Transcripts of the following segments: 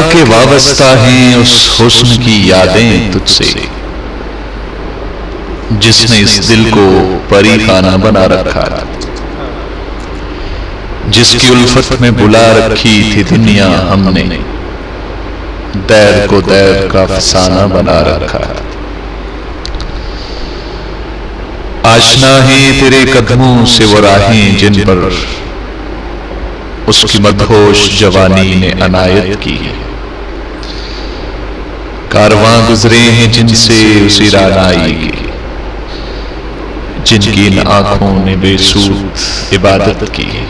के वाबस्ता हैं उस हुस्न की यादें तुझसे, जिसने इस दिल को परी खाना बना रखा, जिसकी उल्फत में बुला रखी थी दुनिया हमने, दैर को दैर का फसाना बना रखा। आशना है तेरे कदमों से वो राहें जिन पर उसकी मदहोश जवानी ने अनायत की है। कारवां गुजरे हैं जिनसे उसी रानाई की, जिनकी इन आंखों ने बेसूद इबादत की है।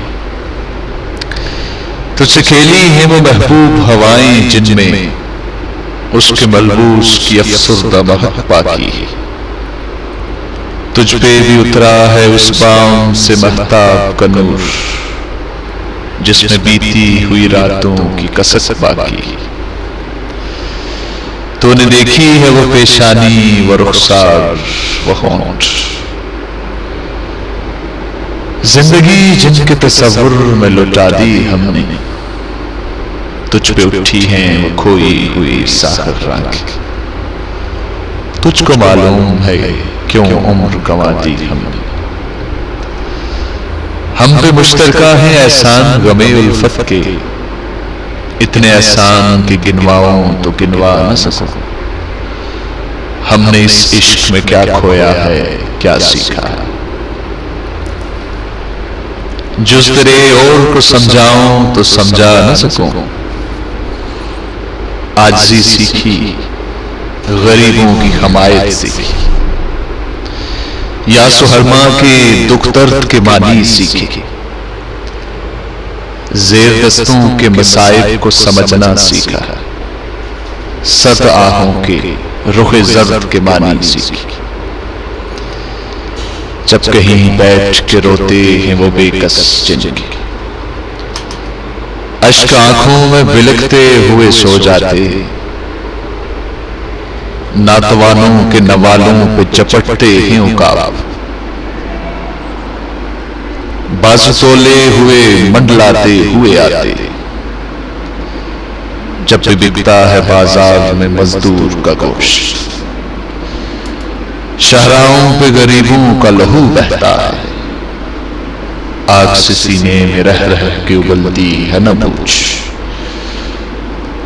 तुझसे खेली है वो महबूब हवाएं जिनमें उसके मलबूस की अफसरदा महक बाकी है। तुझ पे भी उतरा है उस बाम से महताब का नूर, जिसमें बीती हुई रातों की कसक बाकी। तूने देखी है वो पेशानी, वो रुखसार, वो होंठ, जिंदगी जिनके तसव्वुर में लुटा दी हमने। तुझ पे उठी हैं वो खोई हुई साहर राख, तुझको मालूम है क्यों उम्र गंवा दी हमने। हम पे मुश्तरका है एहसान गमे उल्फत के, इतने एहसान कि गिनवाऊं तो गिनवा न सकूं। हमने इस इश्क में क्या खोया है, क्या सीखा है। जुज़ तेरे और को समझाऊं तो समझा न सकूं। आजिज़ी सीखी, गरीबों की हमायत सीखी, या सुहरमा के दुख दर्द के मानी सीखी। ज़ेर दस्तों के मसाइब को समझना सीखा, सत आहों के रुखे ज़र्द के मानी सीखी। जब कहीं बैठ के रोते हैं वो बेकस जिनके, अश्क आंखों में बिलखते हुए सो जाते, नातवानों के नवालों पे चपटते हैं उकाब। बाजू तोले हुए मंडलाते हुए आते, जब भी बिकता है बाजार में मजदूर का गोश्त। शहराओं पे गरीबों का लहू बहता है, आग से सीने में रह रह के उबलती है न पूछ।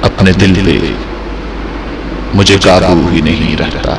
अपने दिल पे मुझे काबू ही नहीं रहता।